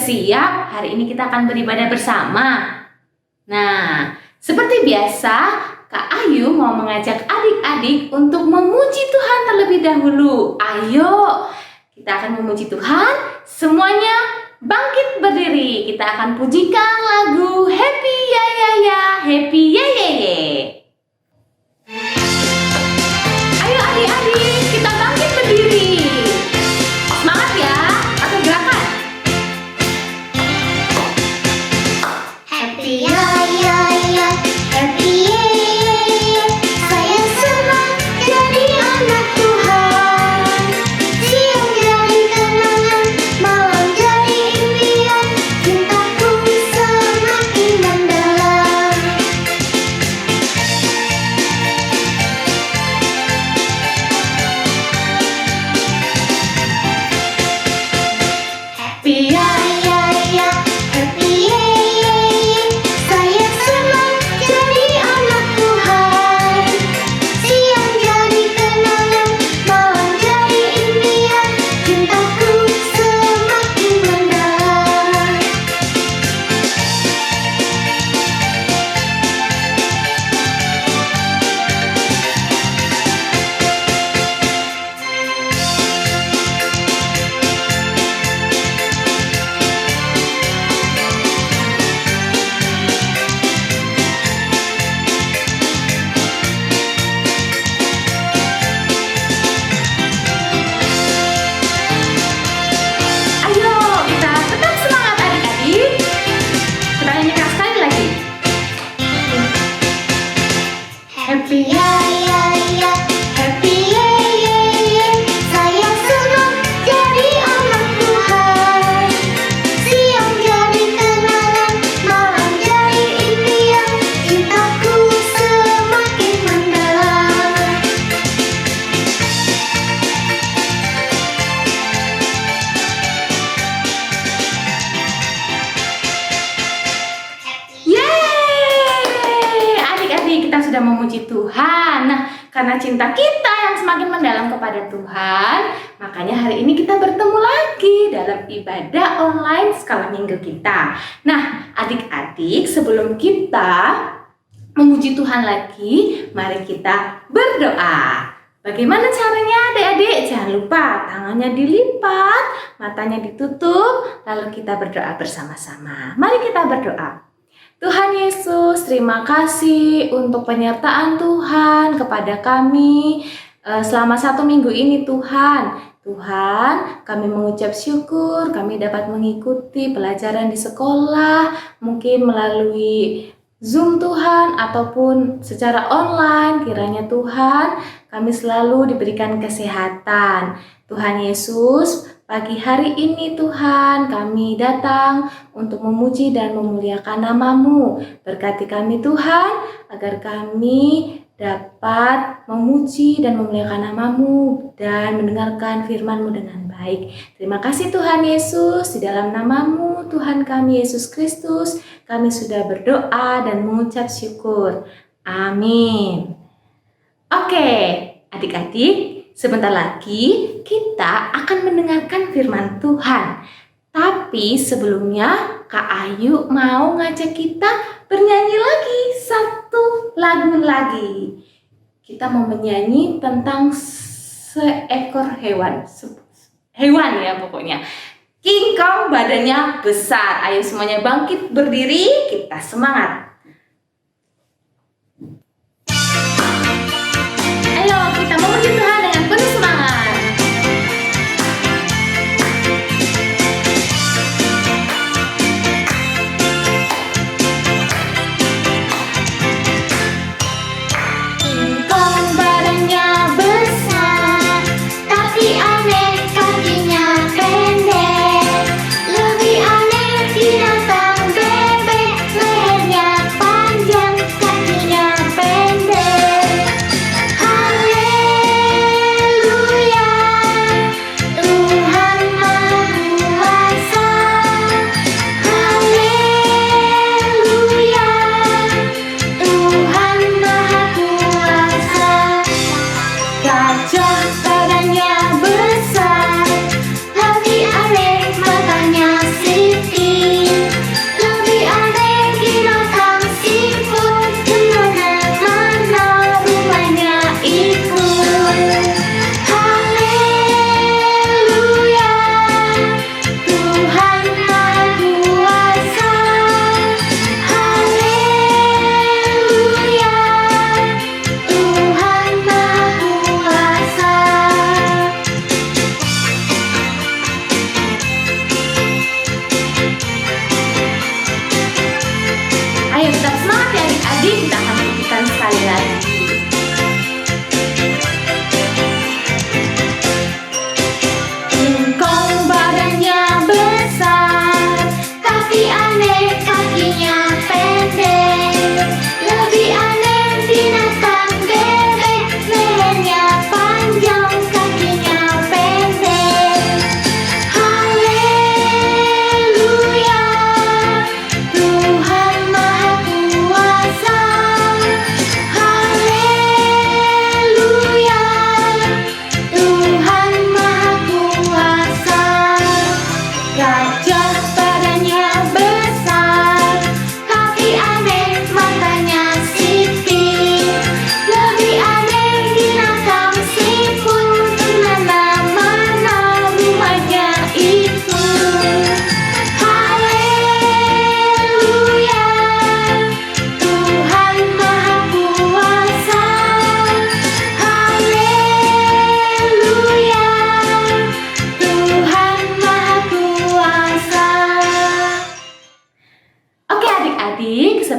siap? Hari ini kita akan beribadah bersama. Nah, seperti biasa, Kak Ayu mau mengajak adik-adik untuk memuji Tuhan terlebih dahulu. Ayo, kita akan memuji Tuhan. Semuanya bangkit berdiri. Kita akan pujikan lagu Happy Ya Ya Ya, Happy Ya Ya Ya. Ayo adik-adik, kita bangkit berdiri. Semangat ya, atau gerakan. Happy ya ya ya, happy ya ya ya. Saya senang jadi anak Tuhan. Siang jadi kenangan, malam jadi impian. Cintaku semakin mendalam. Happy ya ya ya, happy ya ya ya. Saya senang jadi anak Tuhan. Siang jadi kenangan, malam jadi impian. Cintaku semakin mendalam. Ayo, kita tetap semangat adik-adik. Kita nyanyikan sekali lagi. Happy ya ya ya, happy ya ya ya. Saya senang jadi anak Tuhan. Siang jadi kenangan, malam jadi impian. Cintaku semakin mendalam. Yeay! Adik-adik, kita sudah memuji Tuhan. Nah, karena cinta kita yang semakin mendalam kepada Tuhan, makanya hari ini kita bertemu lagi dalam ibadah online skala minggu kita. Nah, adik-adik, sebelum kita memuji Tuhan lagi, mari kita berdoa. Bagaimana caranya adik-adik? Jangan lupa tangannya dilipat, matanya ditutup, lalu kita berdoa bersama-sama. Mari kita berdoa. Tuhan Yesus, terima kasih untuk penyertaan Tuhan kepada kami selama 1 minggu ini Tuhan. Tuhan, kami mengucap syukur, kami dapat mengikuti pelajaran di sekolah, mungkin melalui Zoom Tuhan, ataupun secara online. Kiranya Tuhan, kami selalu diberikan kesehatan. Tuhan Yesus, pagi hari ini Tuhan, kami datang untuk memuji dan memuliakan nama-Mu. Berkati kami Tuhan, agar kami dapat memuji dan memuliakan nama-Mu dan mendengarkan firman-Mu dengan baik. Terima kasih Tuhan Yesus, di dalam nama-Mu Tuhan kami Yesus Kristus, kami sudah berdoa dan mengucap syukur. Amin. Oke, adik-adik, sebentar lagi kita akan mendengarkan firman Tuhan. Tapi sebelumnya Kak Ayu mau ngajak kita bernyanyi lagi satu lagu lagi. Kita mau menyanyi tentang seekor hewan. Hewan ya pokoknya. King Kong badannya besar. Ayo semuanya bangkit berdiri, kita semangat. Ayo kita memuji Tuhan dengan penuh semangat. King Kong badannya besar, tapi aneh kakinya pendek. Lebih aneh binatang bebek, lehernya panjang, kakinya pendek. Haleluya,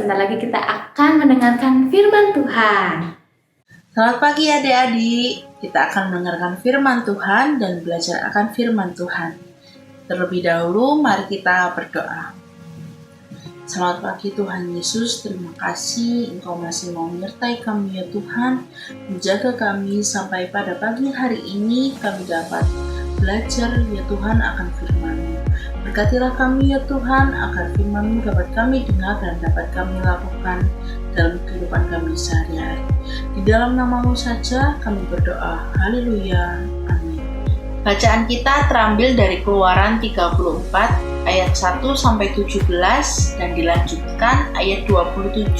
sebentar lagi kita akan mendengarkan firman Tuhan. Selamat pagi adik-adik, kita akan mendengarkan firman Tuhan dan belajar akan firman Tuhan. Terlebih dahulu, mari kita berdoa. Selamat pagi Tuhan Yesus, terima kasih Engkau masih mau menyertai kami ya Tuhan, menjaga kami sampai pada pagi hari ini kami dapat belajar ya Tuhan akan firman-Mu. Berkatilah kami ya Tuhan, agar firman-Mu dapat kami dengar dan dapat kami lakukan dalam kehidupan kami sehari-hari. Di dalam nama-Mu saja kami berdoa. Haleluya. Amin. Bacaan kita terambil dari Keluaran 34 ayat 1-17 dan dilanjutkan ayat 27-35.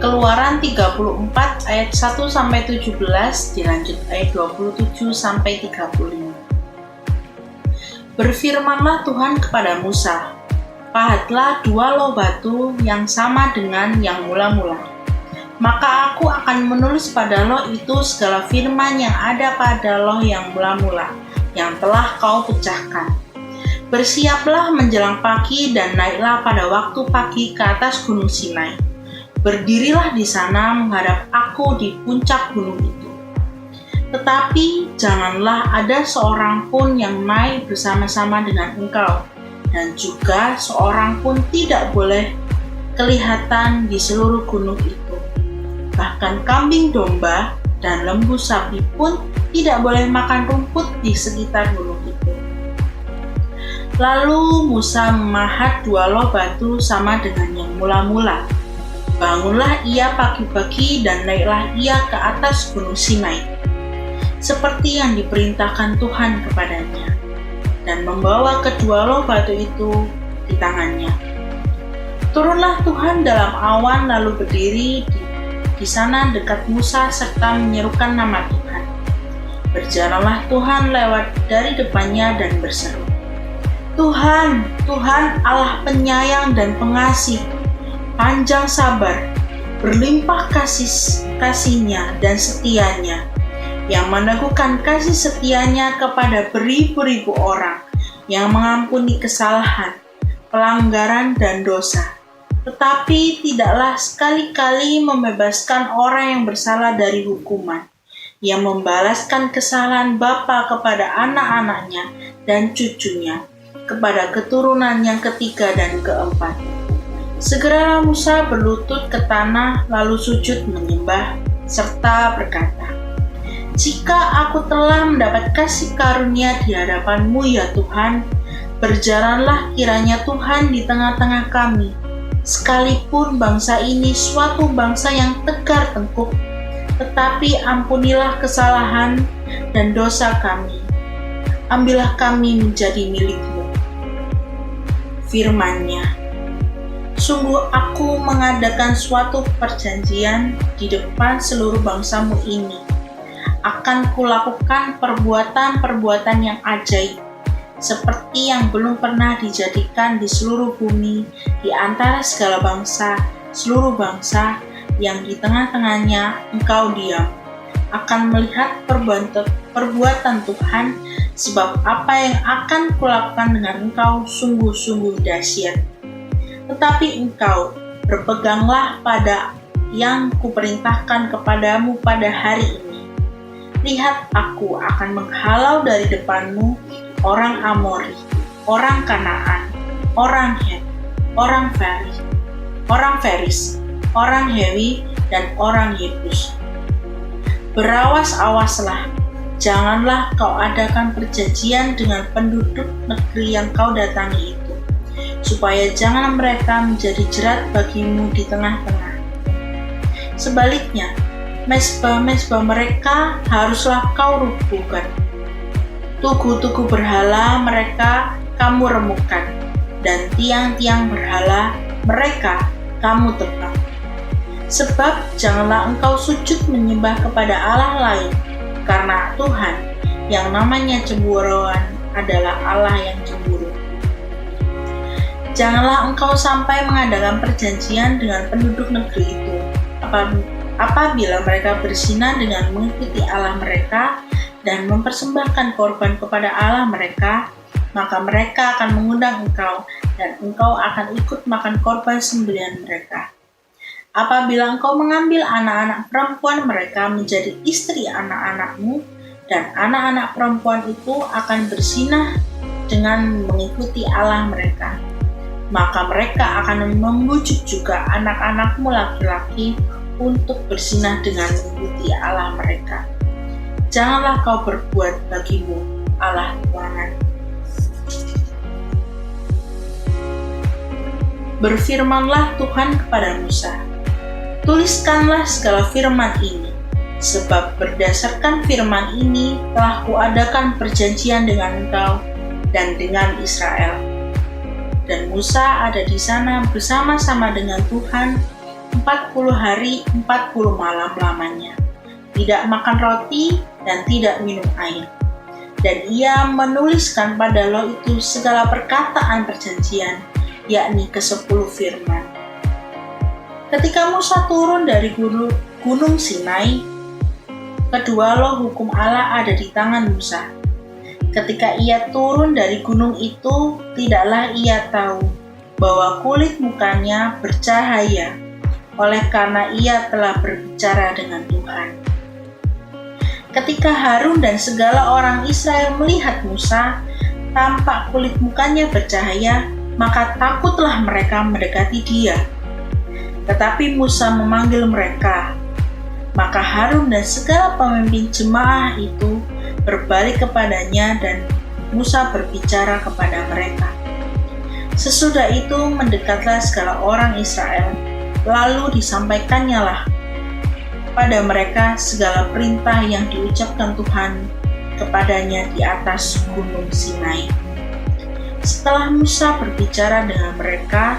Keluaran 34 ayat 1-17 dilanjut ayat 27-35. Berfirmanlah Tuhan kepada Musa, pahatlah 2 loh batu yang sama dengan yang mula-mula. Maka aku akan menulis pada loh itu segala firman yang ada pada loh yang mula-mula, yang telah kau pecahkan. Bersiaplah menjelang pagi dan naiklah pada waktu pagi ke atas gunung Sinai. Berdirilah di sana menghadap aku di puncak gunung itu. Tetapi janganlah ada seorang pun yang naik bersama-sama dengan engkau, dan juga seorang pun tidak boleh kelihatan di seluruh gunung itu. Bahkan kambing domba dan lembu sapi pun tidak boleh makan rumput di sekitar gunung itu. Lalu Musa memahat 2 loh batu sama dengan yang mula-mula. Bangunlah ia pagi-pagi dan naiklah ia ke atas gunung Sinai, seperti yang diperintahkan Tuhan kepadanya, dan membawa kedua loh batu itu di tangannya. Turunlah Tuhan dalam awan lalu berdiri di sana dekat Musa serta menyerukan nama Tuhan. Berjalanlah Tuhan lewat dari depannya dan berseru, Tuhan, Tuhan Allah penyayang dan pengasih, panjang sabar, berlimpah kasih-Nya dan setianya, yang meneguhkan kasih setianya kepada beribu-ribu orang, yang mengampuni kesalahan, pelanggaran dan dosa, tetapi tidaklah sekali-kali membebaskan orang yang bersalah dari hukuman, yang membalaskan kesalahan bapa kepada anak-anaknya dan cucunya, kepada keturunan yang ketiga dan keempat. Segeralah Musa berlutut ke tanah lalu sujud menyembah serta berkata, jika aku telah mendapat kasih karunia di hadapan-Mu ya Tuhan, berjalanlah kiranya Tuhan di tengah-tengah kami, sekalipun bangsa ini suatu bangsa yang tegar tengkuk, tetapi ampunilah kesalahan dan dosa kami. Ambillah kami menjadi milik-Mu. Firman-Nya, sungguh aku mengadakan suatu perjanjian di depan seluruh bangsa-Mu ini. Akan kulakukan perbuatan-perbuatan yang ajaib, seperti yang belum pernah dijadikan di seluruh bumi, di antara segala bangsa, seluruh bangsa yang di tengah-tengahnya Engkau diam. Akan melihat perbuatan Tuhan, sebab apa yang akan kulakukan dengan Engkau sungguh-sungguh dahsyat. Tetapi engkau berpeganglah pada yang kuperintahkan kepadamu pada hari ini. Lihat, aku akan menghalau dari depanmu orang Amori, orang Kanaan, orang Het, orang Feris, orang Hewi, dan orang Yebus. Berawas-awaslah, janganlah kau adakan perjanjian dengan penduduk negeri yang kau datangi itu, supaya jangan mereka menjadi jerat bagimu di tengah-tengah. Sebaliknya, mezbah-mezbah mereka haruslah kau rubuhkan. Tugu-tugu berhala mereka kamu remukkan, dan tiang-tiang berhala mereka kamu tebang. Sebab janganlah engkau sujud menyembah kepada Allah lain, karena Tuhan yang namanya cemburuan adalah Allah yang cemburu. Janganlah engkau sampai mengadakan perjanjian dengan penduduk negeri itu, apabila mereka berzina dengan mengikuti Allah mereka dan mempersembahkan korban kepada Allah mereka, maka mereka akan mengundang engkau, dan engkau akan ikut makan korban sembelihan mereka. Apabila engkau mengambil anak-anak perempuan mereka menjadi istri anak-anakmu, dan anak-anak perempuan itu akan berzinah dengan mengikuti Allah mereka, maka mereka akan membujuk juga anak-anakmu laki-laki untuk berzinah dengan mengikuti Allah mereka. Janganlah kau berbuat bagimu Allah tuangan. Berfirmanlah Tuhan kepada Musa, tuliskanlah segala firman ini, sebab berdasarkan firman ini telah kuadakan perjanjian dengan engkau dan dengan Israel. Dan Musa ada di sana bersama-sama dengan Tuhan 40 hari 40 malam lamanya, tidak makan roti dan tidak minum air. Dan ia menuliskan pada loh itu segala perkataan perjanjian, yakni ke-10 firman. Ketika Musa turun dari gunung Sinai, kedua loh hukum Allah ada di tangan Musa. Ketika ia turun dari gunung itu, tidaklah ia tahu bahwa kulit mukanya bercahaya, oleh karena ia telah berbicara dengan Tuhan. Ketika Harun dan segala orang Israel melihat Musa, tampak kulit mukanya bercahaya, maka takutlah mereka mendekati dia. Tetapi Musa memanggil mereka. Maka Harun dan segala pemimpin jemaah itu berbalik kepadanya dan Musa berbicara kepada mereka. Sesudah itu mendekatlah segala orang Israel, lalu disampaikannya lah pada mereka segala perintah yang diucapkan Tuhan kepadanya di atas gunung Sinai. Setelah Musa berbicara dengan mereka,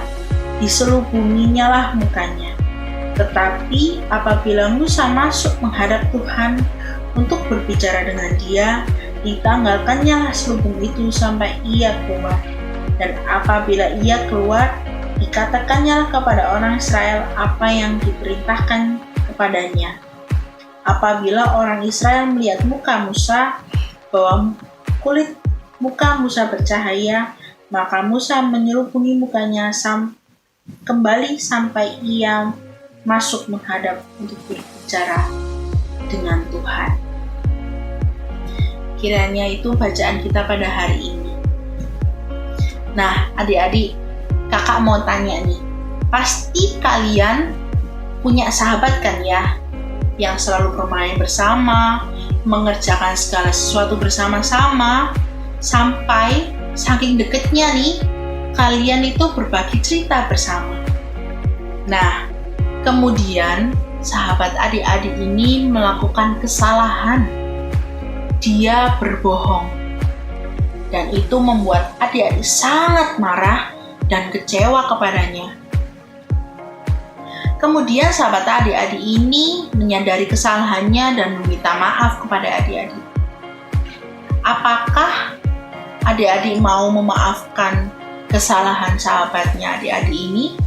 diselubunginya lah mukanya. Tetapi apabila Musa masuk menghadap Tuhan untuk berbicara dengan dia, ditanggalkannya lah selubung itu sampai ia keluar. Dan apabila ia keluar, dikatakannya lah kepada orang Israel apa yang diperintahkan kepadanya. Apabila orang Israel melihat muka Musa, bahwa kulit muka Musa bercahaya, maka Musa menyelubungi mukanya kembali sampai ia masuk menghadap untuk berbicara dengan Tuhan. Kiranya itu bacaan kita pada hari ini. Nah, adik-adik, kakak mau tanya nih, pasti kalian punya sahabat kan ya, yang selalu bermain bersama, mengerjakan segala sesuatu bersama-sama, sampai saking deketnya nih, kalian itu berbagi cerita bersama. Nah, kemudian sahabat adik-adik ini melakukan kesalahan. Dia berbohong. Dan itu membuat adik-adik sangat marah dan kecewa kepadanya. Kemudian sahabat adik-adik ini menyadari kesalahannya dan meminta maaf kepada adik-adik. Apakah adik-adik mau memaafkan kesalahan sahabatnya adik-adik ini?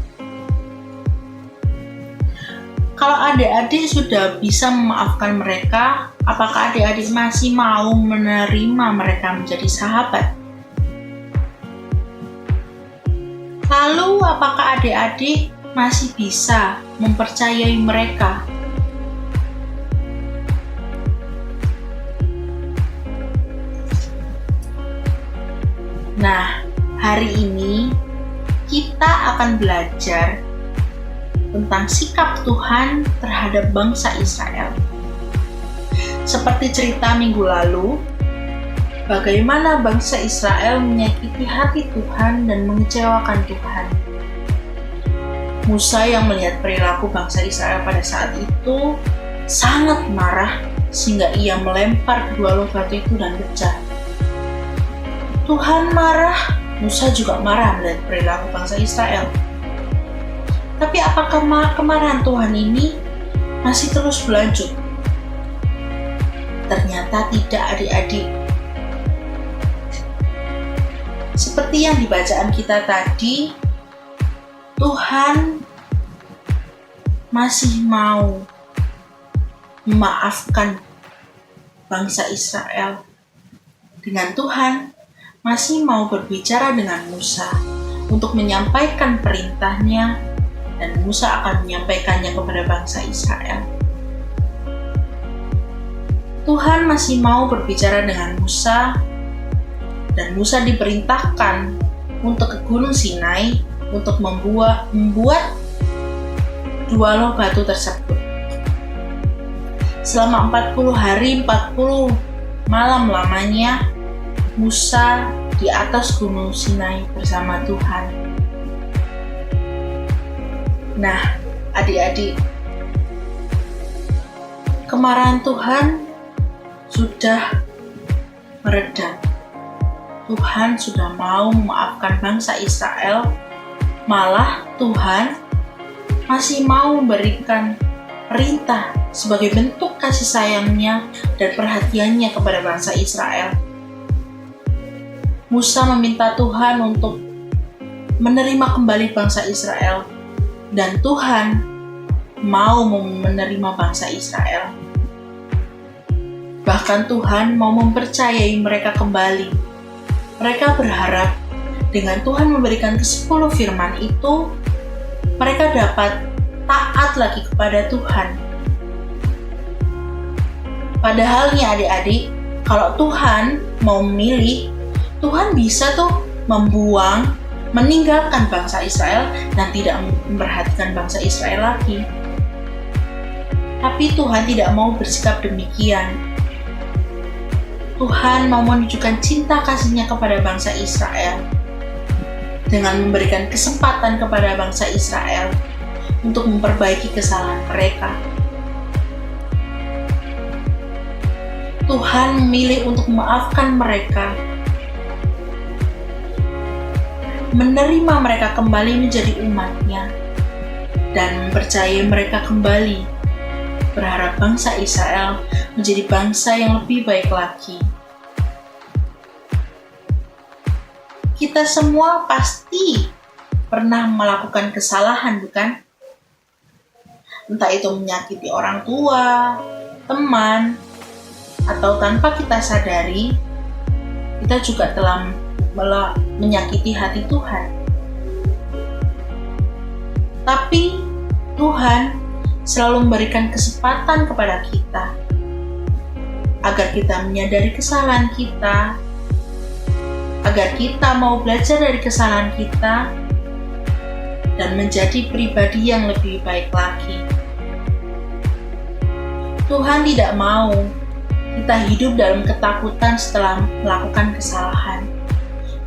Kalau adik-adik sudah bisa memaafkan mereka, apakah adik-adik masih mau menerima mereka menjadi sahabat? Lalu, apakah adik-adik masih bisa mempercayai mereka? Nah, hari ini kita akan belajar tentang sikap Tuhan terhadap bangsa Israel. Seperti cerita minggu lalu, bagaimana bangsa Israel menyakiti hati Tuhan dan mengecewakan Tuhan. Musa yang melihat perilaku bangsa Israel pada saat itu sangat marah sehingga ia melempar kedua loh batu itu dan pecah. Tuhan marah, Musa juga marah melihat perilaku bangsa Israel. Tapi apakah kemarahan Tuhan ini masih terus berlanjut? Ternyata tidak, adik-adik. Seperti yang dibacaan kita tadi, Tuhan masih mau memaafkan bangsa Israel. Dengan Tuhan masih mau berbicara dengan Musa untuk menyampaikan perintahnya, dan Musa akan menyampaikannya kepada bangsa Israel. Tuhan masih mau berbicara dengan Musa, dan Musa diperintahkan untuk ke Gunung Sinai untuk membuat 2 loh batu tersebut. Selama 40 hari 40 malam lamanya Musa di atas Gunung Sinai bersama Tuhan. Nah, adik-adik, kemarahan Tuhan sudah mereda. Tuhan sudah mau memaafkan bangsa Israel, malah Tuhan masih mau memberikan perintah sebagai bentuk kasih sayangnya dan perhatiannya kepada bangsa Israel. Musa meminta Tuhan untuk menerima kembali bangsa Israel, dan Tuhan mau menerima bangsa Israel. Bahkan Tuhan mau mempercayai mereka kembali. Mereka berharap dengan Tuhan memberikan ke-10 firman itu, mereka dapat taat lagi kepada Tuhan. Padahal nih adik-adik, kalau Tuhan mau memilih, Tuhan bisa tuh meninggalkan bangsa Israel dan tidak memperhatikan bangsa Israel lagi. Tapi Tuhan tidak mau bersikap demikian. Tuhan mau menunjukkan cinta kasih-Nya kepada bangsa Israel dengan memberikan kesempatan kepada bangsa Israel untuk memperbaiki kesalahan mereka. Tuhan memilih untuk memaafkan mereka, menerima mereka kembali menjadi umat-Nya, dan mempercayai mereka kembali, berharap bangsa Israel menjadi bangsa yang lebih baik lagi. Kita semua pasti pernah melakukan kesalahan, bukan? Entah itu menyakiti orang tua, teman, atau tanpa kita sadari, kita juga telah menyakiti hati Tuhan. Tapi Tuhan selalu memberikan kesempatan kepada kita agar kita menyadari kesalahan kita, agar kita mau belajar dari kesalahan kita dan menjadi pribadi yang lebih baik lagi. Tuhan tidak mau kita hidup dalam ketakutan setelah melakukan kesalahan.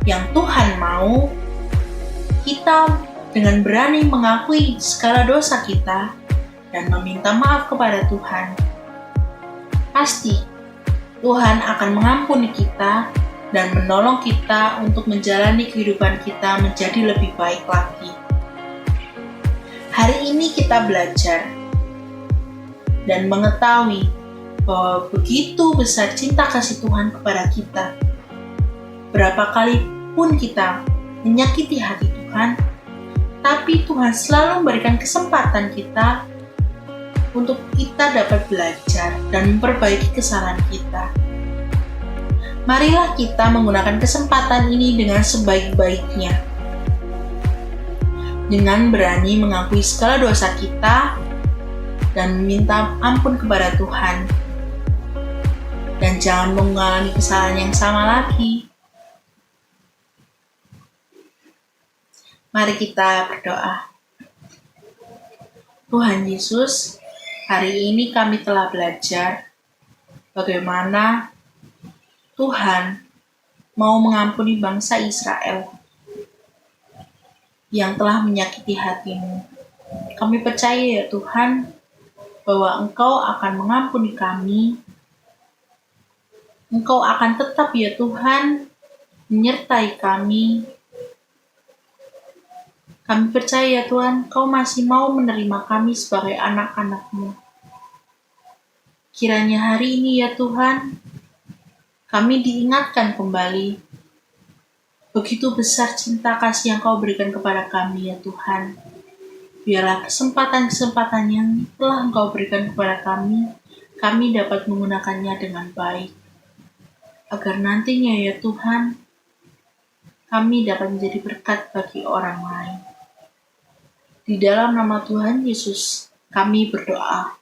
Yang Tuhan mau kita dengan berani mengakui segala dosa kita dan meminta maaf kepada Tuhan. Pasti Tuhan akan mengampuni kita dan menolong kita untuk menjalani kehidupan kita menjadi lebih baik lagi. Hari ini kita belajar dan mengetahui bahwa begitu besar cinta kasih Tuhan kepada kita. Berapa kali pun kita menyakiti hati Tuhan, tapi Tuhan selalu memberikan kesempatan kita untuk kita dapat belajar dan memperbaiki kesalahan kita. Marilah kita menggunakan kesempatan ini dengan sebaik-baiknya. Dengan berani mengakui segala dosa kita dan meminta ampun kepada Tuhan. Dan jangan mengalami kesalahan yang sama lagi. Mari kita berdoa. Tuhan Yesus, hari ini kami telah belajar bagaimana Tuhan mau mengampuni bangsa Israel yang telah menyakiti hati-Mu. Kami percaya ya Tuhan, bahwa Engkau akan mengampuni kami. Engkau akan tetap ya Tuhan menyertai kami. Kami percaya Tuhan, Engkau masih mau menerima kami sebagai anak-anak-Mu. Kiranya hari ini ya Tuhan, kami diingatkan kembali begitu besar cinta kasih yang Kau berikan kepada kami ya Tuhan. Biarlah kesempatan-kesempatan yang telah Engkau berikan kepada kami kami dapat menggunakannya dengan baik. Agar nantinya ya Tuhan, kami dapat menjadi berkat bagi orang lain. Di dalam nama Tuhan Yesus, kami berdoa.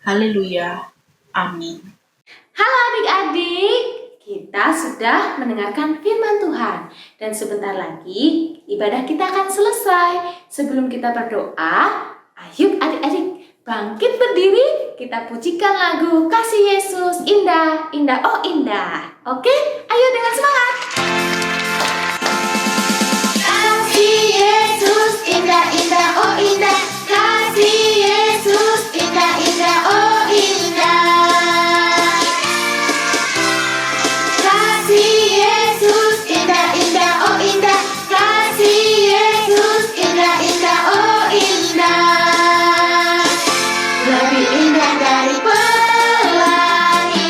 Haleluya. Amin. Halo adik-adik, kita sudah mendengarkan firman Tuhan. Dan sebentar lagi ibadah kita akan selesai. Sebelum kita berdoa, ayo adik-adik bangkit berdiri, kita pujikan lagu Kasih Yesus Indah, Indah, Oh Indah. Oke, ayo dengan semangat. Kasih Yesus indah indah oh indah. Kasih Yesus indah indah oh indah. Kasih Yesus indah indah oh indah. Kasih Yesus indah indah oh indah. Lebih indah dari pelangi,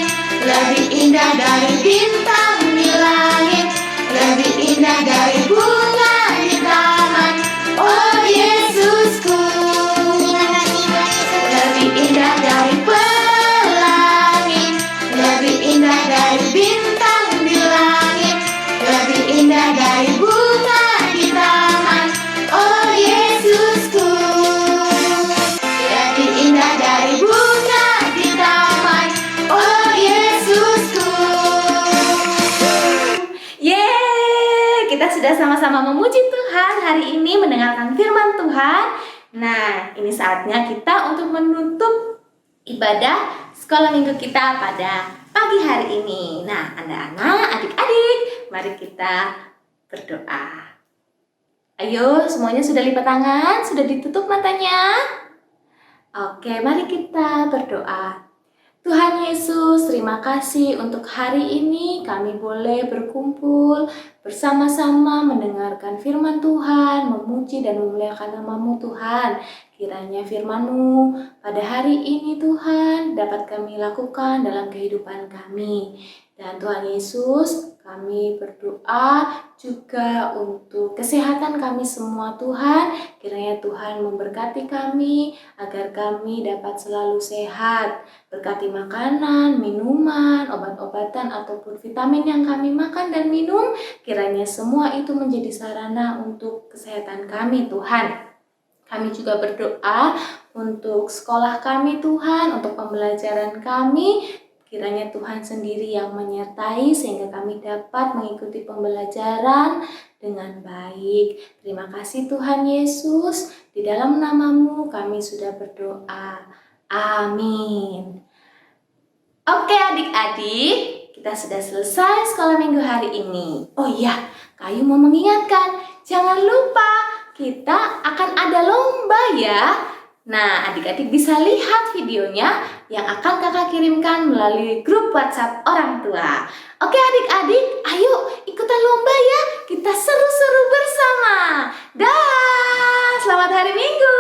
lebih indah dari bintang di langit, lebih indah dari bunga di taman. Oh Yesusku, lebih indah dari pelangi, lebih indah dari bintang di langit, lebih indah dari bunga di taman. Oh Yesusku, lebih indah dari bunga di taman. Oh Yesusku. Yeay, kita sudah sama-sama memuji Tuhan hari ini mendengarkan firman Tuhan. Nah, ini saatnya kita untuk menutup ibadah sekolah minggu kita pada pagi hari ini. Nah, anak-anak, adik-adik, mari kita berdoa. Ayo, semuanya sudah lipat tangan, sudah ditutup matanya? Oke, mari kita berdoa. Tuhan Yesus, terima kasih untuk hari ini kami boleh berkumpul bersama-sama mendengarkan firman Tuhan, memuji dan memuliakan nama-Mu Tuhan. Kiranya firman-Mu pada hari ini Tuhan dapat kami lakukan dalam kehidupan kami. Dan Tuhan Yesus, kami berdoa juga untuk kesehatan kami semua Tuhan. Kiranya Tuhan memberkati kami agar kami dapat selalu sehat. Berkati makanan, minuman, obat-obatan ataupun vitamin yang kami makan dan minum. Kiranya semua itu menjadi sarana untuk kesehatan kami Tuhan. Kami juga berdoa untuk sekolah kami Tuhan, untuk pembelajaran kami. Kiranya Tuhan sendiri yang menyertai sehingga kami dapat mengikuti pembelajaran dengan baik. Terima kasih Tuhan Yesus. Di dalam nama-Mu kami sudah berdoa. Amin. Oke adik-adik, kita sudah selesai sekolah minggu hari ini. Oh iya, Kayu mau mengingatkan, jangan lupa kita akan ada lomba ya. Nah, adik-adik bisa lihat videonya yang akan kakak kirimkan melalui grup WhatsApp orang tua. Oke adik-adik, ayo ikutan lomba ya. Kita seru-seru bersama. Dah, selamat hari Minggu.